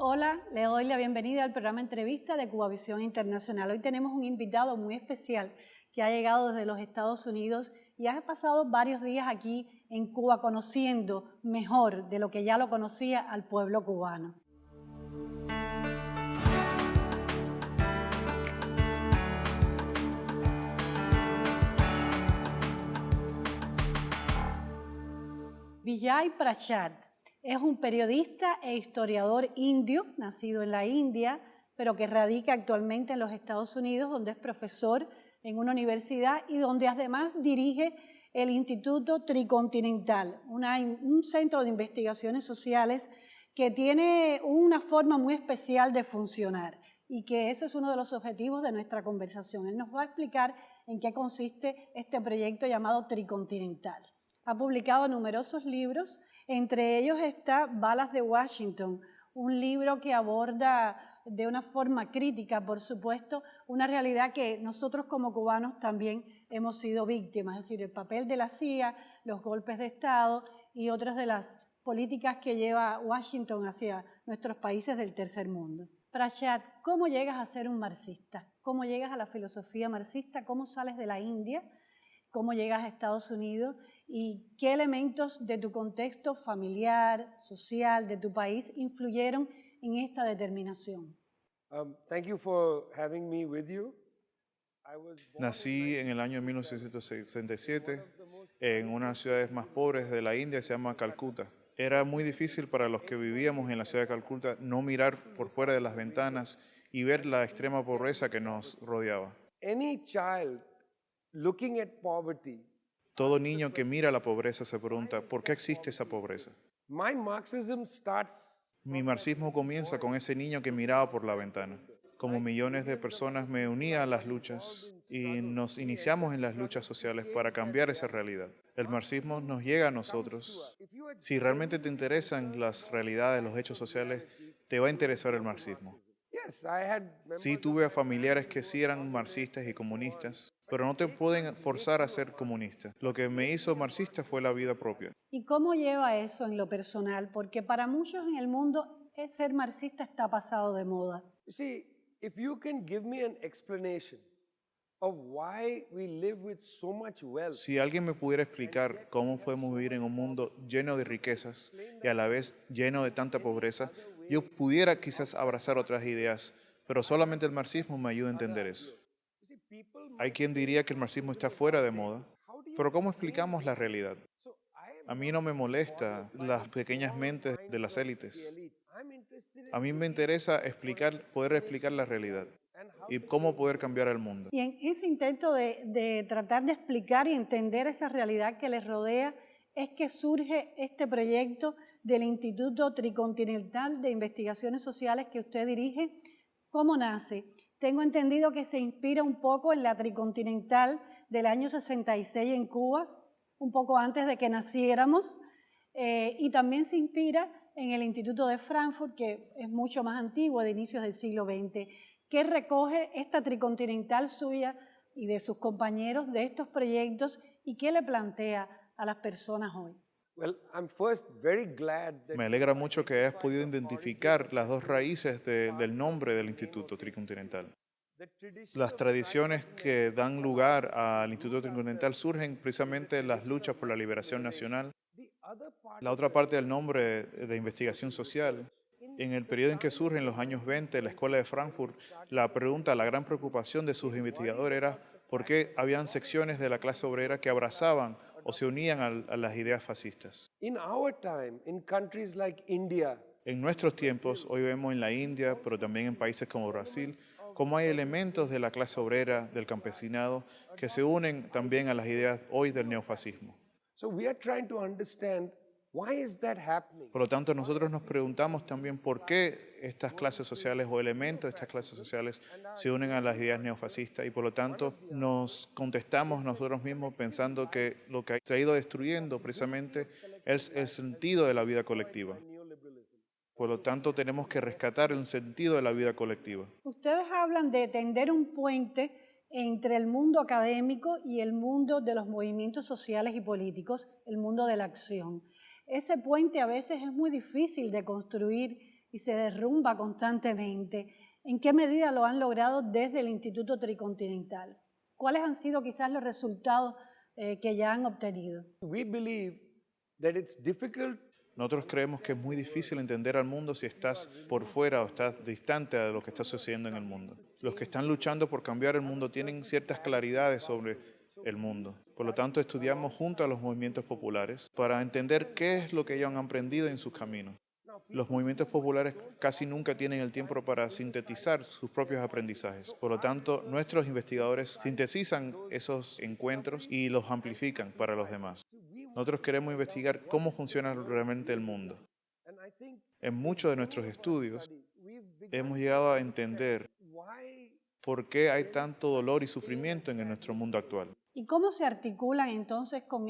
Hola, le doy la bienvenida al programa Entrevista de Cubavisión Internacional. Hoy tenemos un invitado muy especial que ha llegado desde los Estados Unidos y ha pasado varios días aquí en Cuba conociendo mejor de lo que ya lo conocía al pueblo cubano. Vijay Prashad es un periodista e historiador indio, nacido en la India, pero que radica actualmente en los Estados Unidos, donde es profesor en una universidad y donde además dirige el Instituto Tricontinental, un centro de investigaciones sociales que tiene una forma muy especial de funcionar y que ese es uno de los objetivos de nuestra conversación. Él nos va a explicar en qué consiste este proyecto llamado Tricontinental. Ha publicado numerosos libros, entre ellos está Balas de Washington, un libro que aborda de una forma crítica, por supuesto, una realidad que nosotros como cubanos también hemos sido víctimas, es decir, el papel de la CIA, los golpes de Estado y otras de las políticas que lleva Washington hacia nuestros países del tercer mundo. Prashad, ¿cómo llegas a ser un marxista? ¿Cómo llegas a la filosofía marxista? ¿Cómo sales de la India? ¿Cómo llegas a Estados Unidos? ¿Y qué elementos de tu contexto familiar, social, de tu país influyeron en esta determinación? Thank you for having me with you. Nací en el año 1967 en una de las ciudades más pobres de la India, se llama Calcuta. Era muy difícil para los que vivíamos en la ciudad de Calcuta no mirar por fuera de las ventanas y ver la extrema pobreza que nos rodeaba. Any child looking at poverty, Todo niño que mira la pobreza se pregunta, ¿por qué existe esa pobreza? my Marxism starts. Mi marxismo comienza con ese niño que miraba por la ventana. Como millones de personas me unía a las luchas y nos iniciamos en las luchas sociales para cambiar esa realidad. El marxismo nos llega a nosotros. Si realmente te interesan las realidades, los hechos sociales, te va a interesar el marxismo. Yes, I had Sí, tuve a familiares que sí eran marxistas y comunistas, pero no te pueden forzar a ser comunista. Lo que me hizo marxista fue la vida propia. ¿Y cómo lleva eso en lo personal? Porque para muchos en el mundo ser marxista está pasado de moda. You see, if you can give me an explanation of why we live with so much wealth, Si alguien me pudiera explicar cómo podemos vivir en un mundo lleno de riquezas y a la vez lleno de tanta pobreza, yo pudiera quizás abrazar otras ideas, pero solamente el marxismo me ayuda a entender eso. you see, people Hay might quien diría que el marxismo está fuera de moda, how do you pero ¿cómo explain explicamos la realidad? So I A am mí not no me molesta bothered by las the pequeñas small mentes de minds las of the élites. elite. I'm interested A in mí me looking interesa for poder explicar la realidad and how y to cómo change poder it. cambiar el mundo. Y en ese intento de tratar de explicar y entender esa realidad que les rodea, es que surge este proyecto del Instituto Tricontinental de Investigaciones Sociales que usted dirige. ¿Cómo nace? Tengo entendido que se inspira un poco en la Tricontinental del año 66 en Cuba, un poco antes de que naciéramos, y también se inspira en el Instituto de Frankfurt, que es mucho más antiguo, de inicios del siglo XX, que recoge esta Tricontinental suya y de sus compañeros de estos proyectos y qué le plantea a las personas hoy. Well, I'm first very glad that Me alegra mucho que hayas podido identificar las dos raíces del nombre del Instituto Tricontinental. the tradition Las of tradiciones que dan lugar al Instituto Tricontinental surgen precisamente de las luchas por la liberación nacional. the other part La otra parte del nombre de investigación social, en el periodo en que surge, en los años 20, la Escuela de Frankfurt, la pregunta, la gran preocupación de sus investigadores era por qué habían secciones de la clase obrera que abrazaban o se unían a las ideas fascistas. in our time in countries like India, En nuestros tiempos, hoy vemos en la India, pero también en países como Brasil, cómo hay elementos de la clase obrera, del campesinado, que se unen también a las ideas hoy del neofascismo. so we are trying to understand why is that happening. Por lo tanto, nosotros nos preguntamos también por qué estas clases sociales o elementos de estas clases sociales se unen a las ideas neofascistas y por lo tanto nos contestamos nosotros mismos pensando que lo que se ha ido destruyendo precisamente es el sentido de la vida colectiva. Por lo tanto, tenemos que rescatar el sentido de la vida colectiva. Ustedes hablan de tender un puente entre el mundo académico y el mundo de los movimientos sociales y políticos, el mundo de la acción. Ese puente a veces es muy difícil de construir y se derrumba constantemente. ¿En qué medida lo han logrado desde el Instituto Tricontinental? ¿Cuáles han sido quizás los resultados que ya han obtenido? We believe that it's difficult. Nosotros creemos que es muy difícil entender al mundo si estás por fuera o estás distante de lo que está sucediendo en el mundo. Los que están luchando por cambiar el mundo tienen ciertas claridades sobre el mundo. Por lo tanto, estudiamos junto a los movimientos populares para entender qué es lo que ellos han aprendido en sus caminos. Los movimientos populares casi nunca tienen el tiempo para sintetizar sus propios aprendizajes. Por lo tanto, nuestros investigadores sintetizan esos encuentros y los amplifican para los demás. Nosotros queremos investigar cómo funciona realmente el mundo. En muchos de nuestros estudios hemos llegado a entender por qué hay tanto dolor y sufrimiento en nuestro mundo actual. ¿Y cómo se articulan entonces con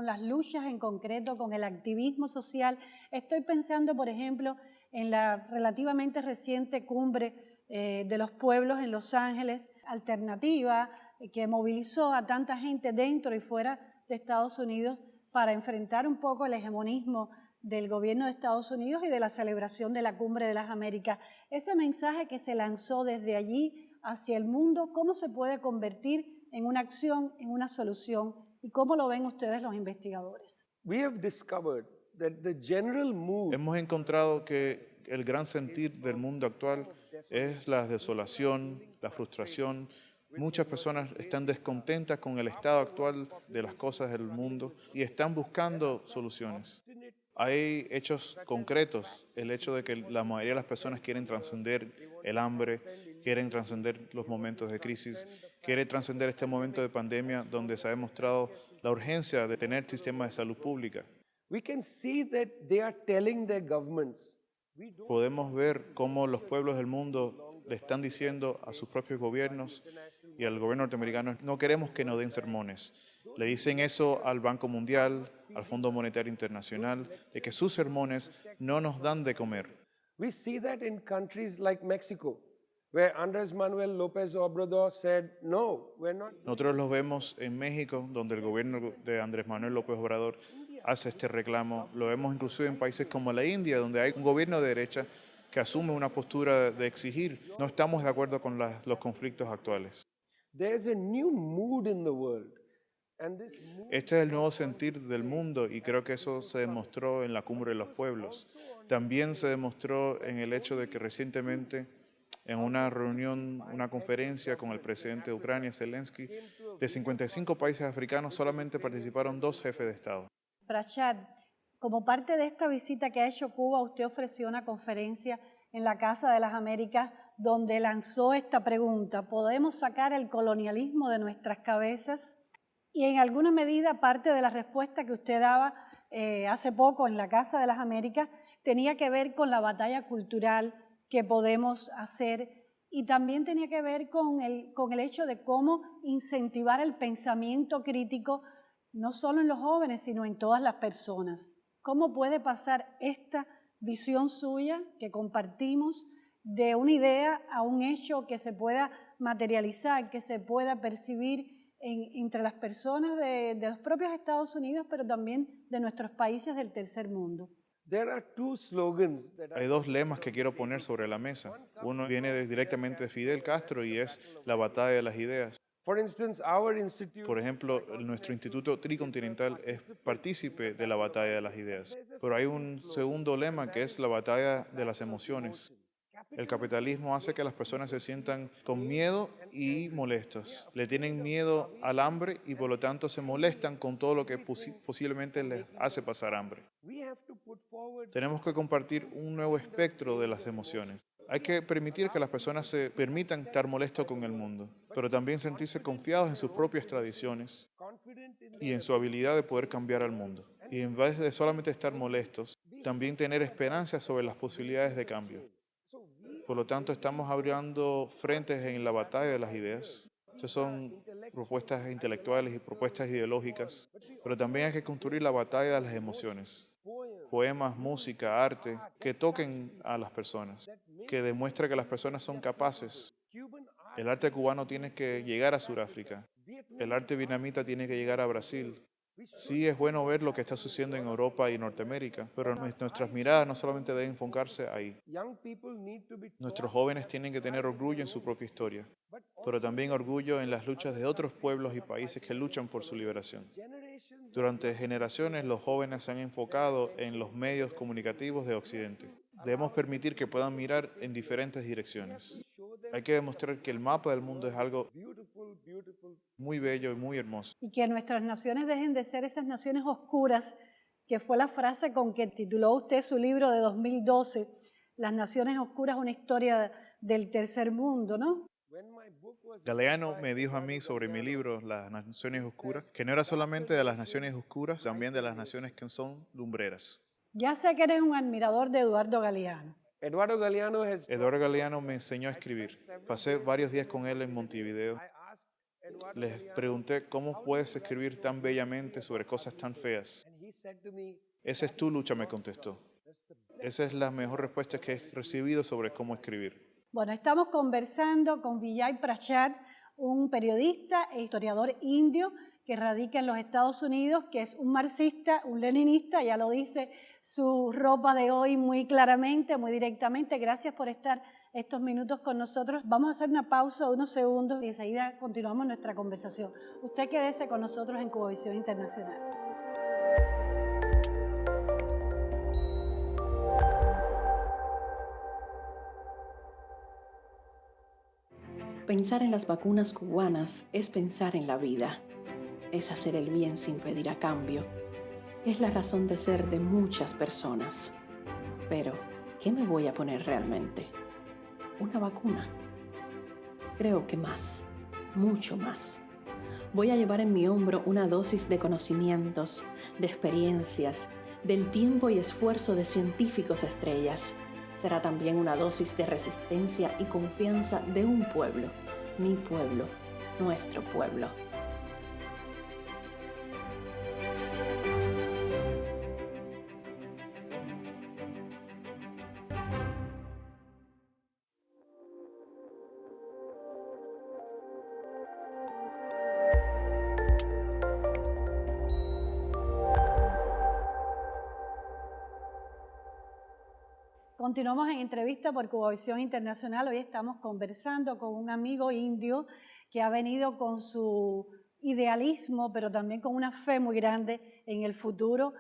las luchas en concreto, con el activismo social? Estoy pensando, por ejemplo, en la relativamente reciente cumbre de los pueblos en Los Ángeles, alternativa, que movilizó a tanta gente dentro y fuera de Estados Unidos para enfrentar un poco el hegemonismo del gobierno de Estados Unidos y de la celebración de la Cumbre de las Américas. Ese mensaje que se lanzó desde allí hacia el mundo, ¿cómo se puede convertir en una acción, en una solución? ¿Y cómo lo ven ustedes los investigadores? We have discovered that the general mood Hemos encontrado que el gran sentir del mundo actual es la desolación, la frustración. Muchas personas están descontentas con el estado actual de las cosas del mundo y están buscando soluciones. Hay hechos concretos, el hecho de que la mayoría de las personas quieren trascender el hambre, quieren trascender los momentos de crisis, quieren trascender este momento de pandemia donde se ha demostrado la urgencia de tener sistemas de salud pública. we can see that they are telling their governments, Podemos ver cómo los pueblos del mundo le están diciendo a sus propios gobiernos y al gobierno norteamericano: no queremos que nos den sermones. Le dicen eso al Banco Mundial, al Fondo Monetario Internacional, de que sus sermones no nos dan de comer. we see that in countries like Mexico, where Andrés Manuel López Obrador said, no, we're not. Nosotros los vemos en México, donde el gobierno de Andrés Manuel López Obrador hace este reclamo. Lo vemos inclusive en países como la India, donde hay un gobierno de derecha que asume una postura de exigir. No estamos de acuerdo con los conflictos actuales. There's a new mood in the world. And this mood Este es el nuevo sentir del mundo y creo que eso se demostró en la Cumbre de los Pueblos. También se demostró en el hecho de que recientemente en una reunión, una conferencia con el presidente de Ucrania, Zelensky, de 55 países africanos solamente participaron 2 jefes de Estado. Prashad, como parte de esta visita que ha hecho Cuba, usted ofreció una conferencia en la Casa de las Américas donde lanzó esta pregunta: ¿podemos sacar el colonialismo de nuestras cabezas? Y en alguna medida parte de la respuesta que usted daba hace poco en la Casa de las Américas tenía que ver con la batalla cultural que podemos hacer y también tenía que ver con el hecho de cómo incentivar el pensamiento crítico no solo en los jóvenes, sino en todas las personas. ¿Cómo puede pasar esta visión suya que compartimos de una idea a un hecho que se pueda materializar, que se pueda percibir entre las personas de los propios Estados Unidos, pero también de nuestros países del tercer mundo? there are two slogans that Hay 2 lemas que quiero poner sobre la mesa. Uno viene directamente de Fidel Castro y es la batalla de las ideas. for instance, our institute Por ejemplo, nuestro Instituto Tricontinental es partícipe de la batalla de las ideas. Pero hay un segundo lema que es la batalla de las emociones. El capitalismo hace que las personas se sientan con miedo y molestos. Le tienen miedo al hambre y por lo tanto se molestan con todo lo que posiblemente les hace pasar hambre. we have to put forward Tenemos que compartir un nuevo espectro de las emociones. Hay que permitir que las personas se permitan estar molestos con el mundo, pero también sentirse confiados en sus propias tradiciones confident in y en su habilidad de poder cambiar al mundo. Y en vez de solamente estar molestos, también tener esperanza sobre las posibilidades de cambio. Por lo tanto, estamos abriendo frentes en la batalla de las ideas. Estas son propuestas intelectuales y propuestas ideológicas, pero también hay que construir la batalla de las emociones. Poemas, música, arte, que toquen a las personas, que demuestre que las personas son capaces. Cuban art, El arte cubano tiene que llegar a Sudáfrica, el arte vietnamita tiene que llegar a Brasil, Sí es bueno ver lo que está sucediendo en Europa y Norteamérica, pero nuestras miradas no solamente deben enfocarse ahí. Young people need to be Nuestros taught jóvenes tienen que tener orgullo en su propia historia, pero también orgullo en las luchas de otros pueblos y países que luchan por su liberación. generations Durante generaciones, los jóvenes se han enfocado en los medios comunicativos de Occidente. Debemos permitir que puedan mirar en diferentes direcciones. show them Hay que demostrar que el mapa del mundo es algo beautiful, beautiful. muy bello y muy hermoso. Y que nuestras naciones dejen de ser esas naciones oscuras, que fue la frase con que tituló usted su libro de 2012, Las Naciones Oscuras, una historia del tercer mundo, ¿no? When my book was Galeano me dijo a mí sobre mi libro, Las Naciones Oscuras, que no era solamente de las naciones oscuras, también de las naciones que son lumbreras. Ya sé que eres un admirador de Eduardo Galeano. Eduardo Galeano has Eduardo Galeano me enseñó a escribir. Pasé varios días con él en Montevideo. I asked Eduardo Les pregunté cómo puedes escribir tan bellamente sobre cosas tan feas. and he said to me, Esa es tu lucha, me contestó. Esa es la mejor respuesta que he recibido sobre cómo escribir. Bueno, estamos conversando con Vijay Prashad, un periodista e historiador indio que radica en los Estados Unidos, que es un marxista, un leninista, ya lo dice su ropa de hoy muy claramente, muy directamente. Gracias por estar estos minutos con nosotros. Vamos a hacer una pausa de unos segundos y enseguida continuamos nuestra conversación. Usted quédese con nosotros en Cubavisión Internacional. Pensar en las vacunas cubanas es pensar en la vida, es hacer el bien sin pedir a cambio, es la razón de ser de muchas personas. Pero, ¿qué me voy a poner realmente? ¿Una vacuna? Creo que más, mucho más. Voy a llevar en mi hombro una dosis de conocimientos, de experiencias, del tiempo y esfuerzo de científicos estrellas. Será también una dosis de resistencia y confianza de un pueblo, mi pueblo, nuestro pueblo. Continuamos en entrevista por Cubavisión Internacional. Hoy estamos conversando con un amigo indio que ha venido con su idealismo, pero también con una fe muy grande en el futuro,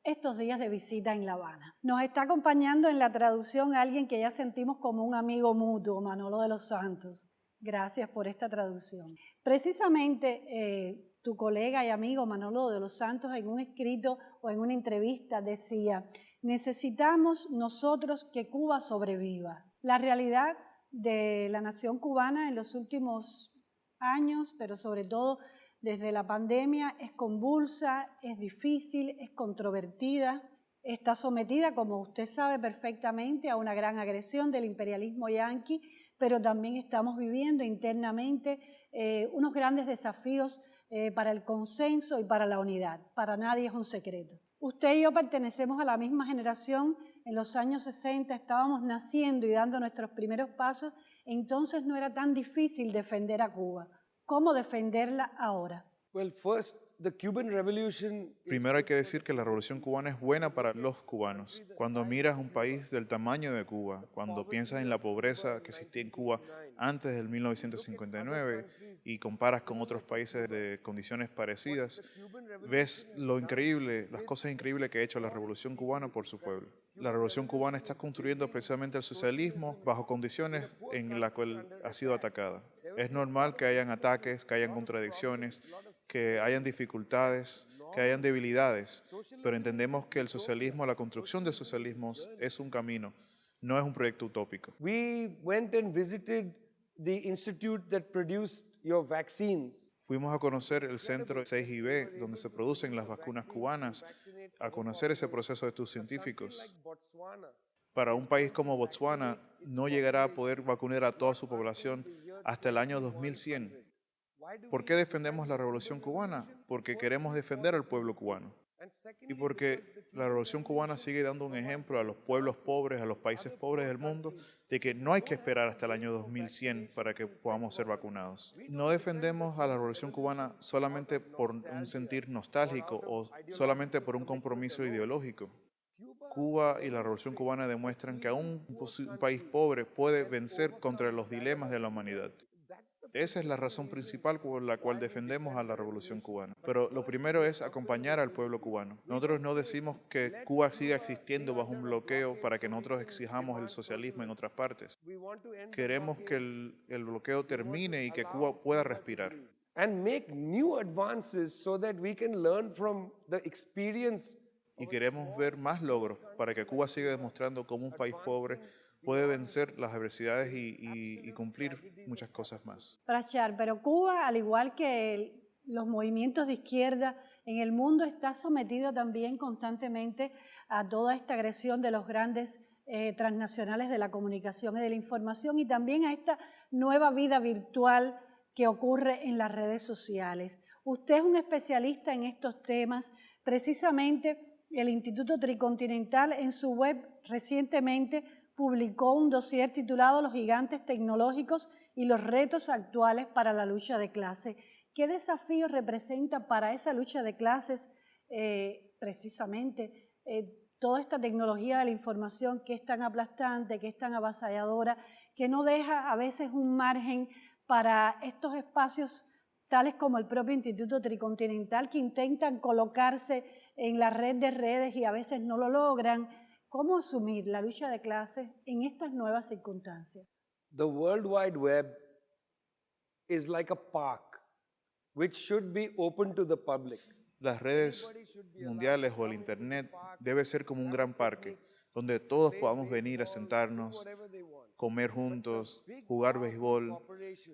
estos días de visita en La Habana. Nos está acompañando en la traducción alguien que ya sentimos como un amigo mutuo, Manolo de los Santos. Gracias por esta traducción. Precisamente tu colega y amigo Manolo de los Santos en un escrito o en una entrevista decía: necesitamos nosotros que Cuba sobreviva. La realidad de la nación cubana en los últimos años, pero sobre todo desde la pandemia, es convulsa, es difícil, es controvertida, está sometida, como usted sabe perfectamente, a una gran agresión del imperialismo yanqui, pero también estamos viviendo internamente unos grandes desafíos para el consenso y para la unidad. Para nadie es un secreto. Usted y yo pertenecemos a la misma generación. En los años 60 estábamos naciendo y dando nuestros primeros pasos, entonces no era tan difícil defender a Cuba. ¿Cómo defenderla ahora? well, first, the Cuban Revolution Primero hay que decir que la revolución cubana es buena para los cubanos. Cuando miras un país del tamaño de Cuba, cuando piensas en la pobreza que existía en Cuba antes del 1959 y comparas con otros países de condiciones parecidas, ves lo increíble, las cosas increíbles que ha hecho la revolución cubana por su pueblo. La revolución cubana está construyendo precisamente el socialismo bajo condiciones en las cuales ha sido atacada. Es normal que hayan ataques, que hayan contradicciones, que hayan dificultades, que hayan debilidades, pero entendemos que el socialismo, la construcción de socialismos es un camino, no es un proyecto utópico. we went and visited the institute that produced your vaccines. Fuimos a conocer el centro 6IB, donde se producen las vacunas cubanas, a conocer ese proceso de tus científicos. Like Botswana, Para un país como Botswana, no llegará a poder vacunar a toda su población hasta el año 2100. ¿Por qué defendemos la revolución cubana? Porque queremos defender al pueblo cubano. y porque la Revolución Cubana sigue dando un ejemplo a los pueblos pobres, a los países pobres del mundo, de que no hay que esperar hasta el año 2100 para que podamos ser vacunados. No defendemos a la Revolución Cubana solamente por un sentir nostálgico o solamente por un compromiso ideológico. Cuba y la Revolución Cubana demuestran que aún un país pobre puede vencer contra los dilemas de la humanidad. Esa es la razón principal por la cual defendemos a la Revolución Cubana. Pero lo primero es acompañar al pueblo cubano. Nosotros no decimos que Cuba siga existiendo bajo un bloqueo para que nosotros exijamos el socialismo en otras partes. Queremos que el bloqueo termine y que Cuba pueda respirar. And make new advances so that we can learn from the experience. Y queremos ver más logros para que Cuba siga demostrando cómo un país pobre puede vencer las adversidades y cumplir muchas cosas más. Prachar, pero Cuba, al igual que los movimientos de izquierda en el mundo, está sometido también constantemente a toda esta agresión de los grandes transnacionales de la comunicación y de la información, y también a esta nueva vida virtual que ocurre en las redes sociales. Usted es un especialista en estos temas. Precisamente el Instituto Tricontinental en su web recientemente publicó un dossier titulado Los gigantes tecnológicos y los retos actuales para la lucha de clases. ¿Qué desafíos representa para esa lucha de clases precisamente toda esta tecnología de la información que es tan aplastante, que es tan avasalladora, que no deja a veces un margen para estos espacios tales como el propio Instituto Tricontinental, que intentan colocarse en la red de redes y a veces no lo logran? ¿Cómo asumir la lucha de clases en estas nuevas circunstancias? The World Wide Web is like a park which should be open to the public. Las redes mundiales o el Internet debe ser como un gran parque, donde todos podamos venir a sentarnos, comer juntos, jugar béisbol,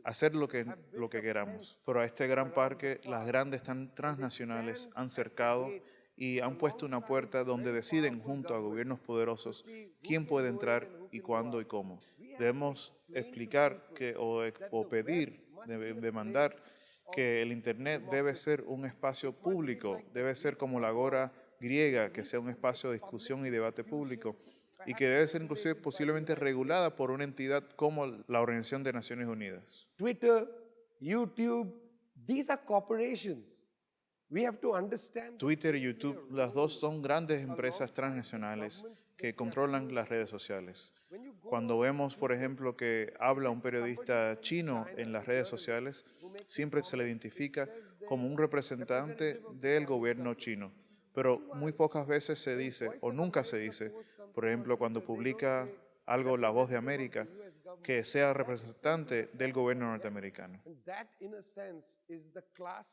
hacer lo que queramos. Pero a este gran parque, las grandes transnacionales han cercado y han puesto una puerta donde deciden junto a gobiernos poderosos quién puede entrar y cuándo y cómo. Debemos explicar o pedir, demandar que el Internet debe ser un espacio público, debe ser como la Agora griega, que sea un espacio de discusión y debate público, y que debe ser inclusive posiblemente regulada por una entidad como la Organización de Naciones Unidas. Twitter, YouTube, these are corporations. We have to understand. Twitter y YouTube, las dos son grandes empresas transnacionales que controlan las redes sociales. Cuando vemos, por ejemplo, que habla un periodista chino en las redes sociales, siempre se le identifica como un representante del gobierno chino. Pero muy pocas veces se dice, o nunca se dice, por ejemplo, cuando publica algo La Voz de América, que sea representante del gobierno norteamericano.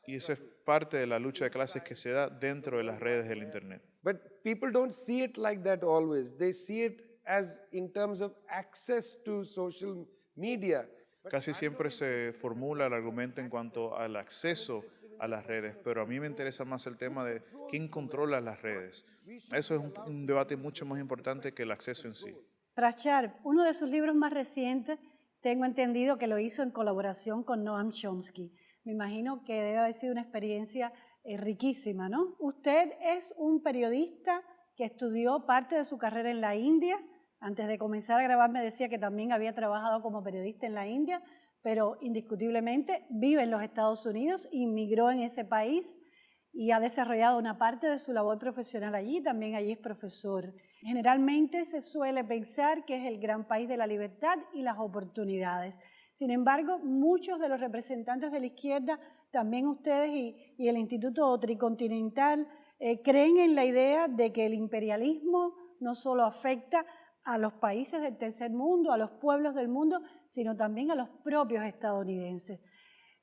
Y eso es parte de la lucha de clases que se da dentro de las redes del Internet. But people don't see it like that always. They see it as in terms of access to social media. Casi siempre se formula el argumento en cuanto al acceso a las redes, pero a mí me interesa más el tema de quién controla las redes. Eso es un debate mucho más importante que el acceso en sí. Prachar, uno de sus libros más recientes, tengo entendido que lo hizo en colaboración con Noam Chomsky. Me imagino que debe haber sido una experiencia riquísima, ¿no? Usted es un periodista que estudió parte de su carrera en la India. Antes de comenzar a grabar me decía que también había trabajado como periodista en la India, pero indiscutiblemente vive en los Estados Unidos, inmigró en ese país y ha desarrollado una parte de su labor profesional allí, también allí es profesor. Generalmente se suele pensar que es el gran país de la libertad y las oportunidades. Sin embargo, muchos de los representantes de la izquierda, también ustedes y el Instituto Tricontinental, creen en la idea de que el imperialismo no solo afecta a los países del tercer mundo, a los pueblos del mundo, sino también a los propios estadounidenses.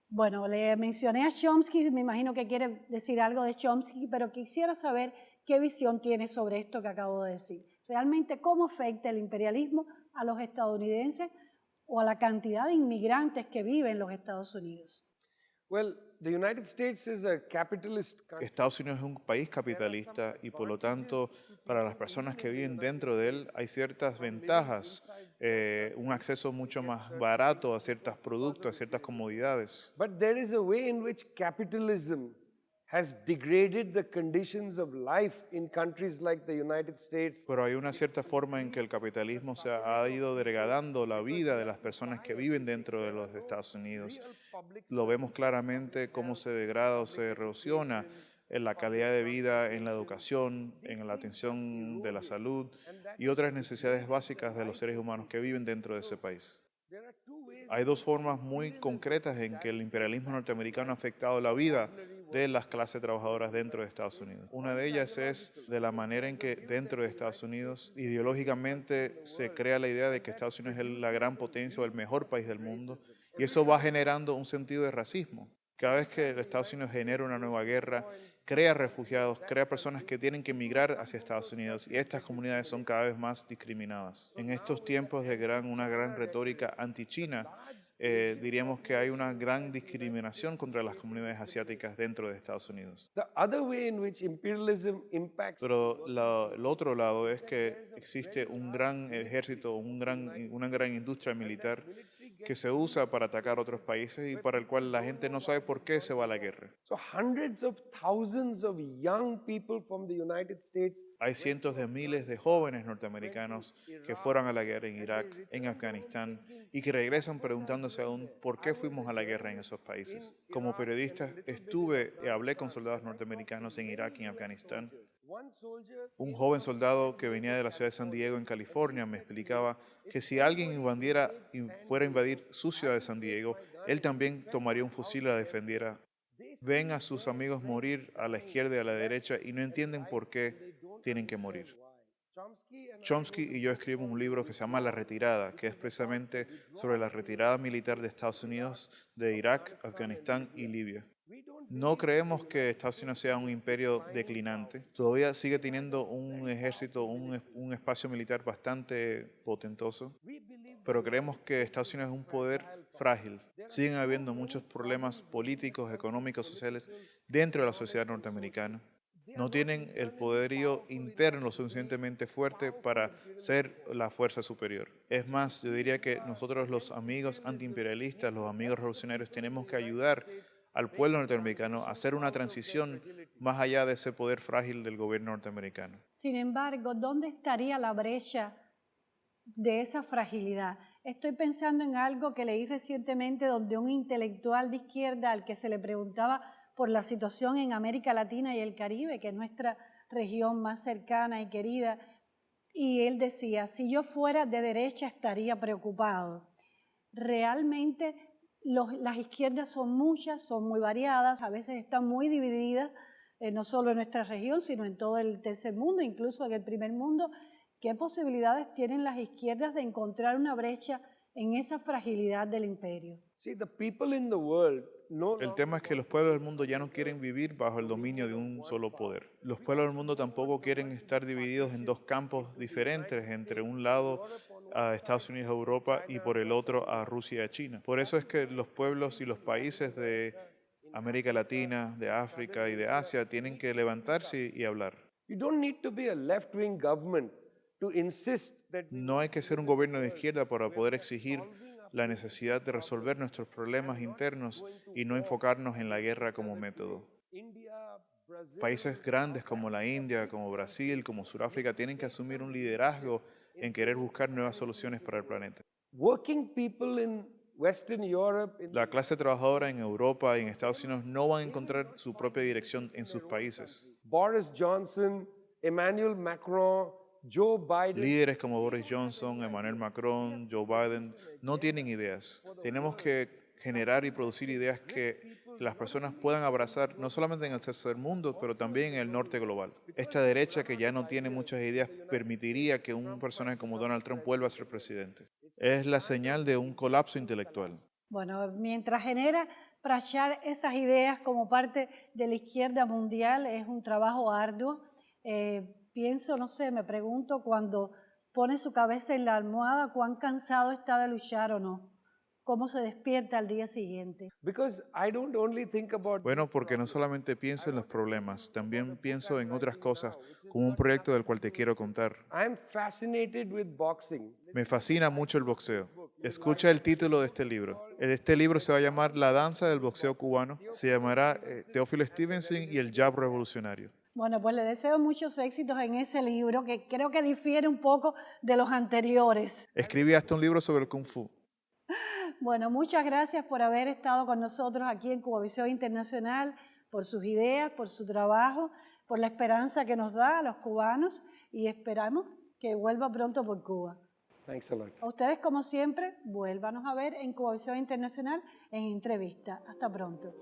Bueno, le mencioné a Chomsky, me imagino que quiere decir algo de Chomsky, pero quisiera saber qué visión tiene sobre esto que acabo de decir. Realmente, ¿cómo afecta el imperialismo a los estadounidenses o a la cantidad de inmigrantes que viven en los Estados Unidos? Well, the United States is a capitalist country. Estados Unidos es un país capitalista y por lo tanto para las personas que viven dentro de él hay ciertas ventajas, un acceso mucho más barato a ciertos productos, a ciertas comodidades. But there is a way in which capitalism has degraded the conditions of life in countries like the United States. Pero hay una cierta forma en que el capitalismo se ha ido degradando la vida de las personas que viven dentro de los Estados Unidos. Lo vemos claramente cómo se degrada o se erosiona en la calidad de vida, en la educación, en la atención de la salud y otras necesidades básicas de los seres humanos que viven dentro de ese país. Hay dos formas muy concretas en que el imperialismo norteamericano ha afectado la vida de las clases trabajadoras dentro de Estados Unidos. Una de ellas es de la manera en que dentro de Estados Unidos ideológicamente se crea la idea de que Estados Unidos es la gran potencia o el mejor país del mundo y eso va generando un sentido de racismo. Cada vez que Estados Unidos genera una nueva guerra, crea refugiados, crea personas que tienen que emigrar hacia Estados Unidos y estas comunidades son cada vez más discriminadas. En estos tiempos de una gran retórica anti-China, diríamos que hay una gran discriminación contra las comunidades asiáticas dentro de Estados Unidos. The other way in which imperialism impacts Pero el otro lado es que existe un gran ejército, una gran industria militar que se usa para atacar a otros países y para el cual la gente no sabe por qué se va a la guerra. so hundreds of thousands of young people from the United States Hay cientos de miles de jóvenes norteamericanos que fueron a la guerra en Irak, en Afganistán y que regresan preguntándose aún por qué fuimos a la guerra en esos países. Como periodista estuve y hablé con soldados norteamericanos en Irak y en Afganistán. one soldier Un joven soldado que venía de la ciudad de San Diego en California me explicaba que si alguien fuera a invadir su ciudad de San Diego, él también tomaría un fusil y la defendiera. Ven a sus amigos morir a la izquierda y a la derecha y no entienden por qué tienen que morir. Chomsky y yo escribimos un libro que se llama La Retirada, que es precisamente sobre la retirada militar de Estados Unidos de Irak, Afganistán y Libia. No creemos que Estados Unidos sea un imperio declinante. Todavía sigue teniendo un ejército, un espacio militar bastante potentoso, pero creemos que Estados Unidos es un poder frágil. Siguen habiendo muchos problemas políticos, económicos, sociales dentro de la sociedad norteamericana. No tienen el poderío interno lo suficientemente fuerte para ser la fuerza superior. Es más, yo diría que nosotros los amigos antiimperialistas, los amigos revolucionarios, tenemos que ayudar al pueblo norteamericano a hacer una transición más allá de ese poder frágil del gobierno norteamericano. Sin embargo, ¿dónde estaría la brecha de esa fragilidad? Estoy pensando en algo que leí recientemente donde un intelectual de izquierda al que se le preguntaba por la situación en América Latina y el Caribe, que es nuestra región más cercana y querida, y él decía, si yo fuera de derecha estaría preocupado. Realmente las izquierdas son muchas, son muy variadas, a veces están muy divididas, no solo en nuestra región, sino en todo el tercer mundo, incluso en el primer mundo. ¿Qué posibilidades tienen las izquierdas de encontrar una brecha en esa fragilidad del imperio? see the people in the world El tema es que los pueblos del mundo ya no quieren vivir bajo el dominio de un solo poder. Los pueblos del mundo tampoco quieren estar divididos en dos campos diferentes, entre un lado a Estados Unidos y Europa y por el otro a Rusia y a China. Por eso es que los pueblos y los países de América Latina, de África y de Asia tienen que levantarse y hablar. you don't need to be a left-wing government to insist that No hay que ser un gobierno de izquierda para poder exigir la necesidad de resolver nuestros problemas internos y no enfocarnos en la guerra como método. India, Brazil, Países grandes como la India, como Brasil, como Sudáfrica tienen que asumir un liderazgo en querer buscar nuevas soluciones para el planeta. working people in Western Europe, in La clase trabajadora en Europa y en Estados Unidos no van a encontrar su propia dirección en sus países. Boris Johnson, Emmanuel Macron, Joe Biden, Líderes como Boris Johnson, Emmanuel Macron, Joe Biden no tienen ideas. Tenemos que generar y producir ideas que las personas puedan abrazar, no solamente en el tercer mundo, pero también en el norte global. Esta derecha que ya no tiene muchas ideas permitiría que un personaje como Donald Trump vuelva a ser presidente. Es la señal de un colapso intelectual. Bueno, mientras genera Prashad esas ideas como parte de la izquierda mundial, es un trabajo arduo. Pienso, no sé, me pregunto cuando pone su cabeza en la almohada, cuán cansado está de luchar o no. cómo se despierta al día siguiente. Because I don't only think about Bueno, porque no solamente pienso en los problemas, también pienso en otras cosas, como un proyecto del cual te quiero contar. I'm fascinated with boxing. Me fascina mucho el boxeo. Escucha el título de este libro. Este libro se va a llamar La danza del boxeo cubano. Se llamará Teófilo Stevenson y el jab revolucionario. Bueno, pues le deseo muchos éxitos en ese libro, que creo que difiere un poco de los anteriores. Escribí hasta un libro sobre el Kung Fu. Bueno, muchas gracias por haber estado con nosotros aquí en Cubavisión Internacional, por sus ideas, por su trabajo, por la esperanza que nos da a los cubanos y esperamos que vuelva pronto por Cuba. Thanks a lot. A ustedes, como siempre, vuélvanos a ver en Cubavisión Internacional en entrevista. Hasta pronto.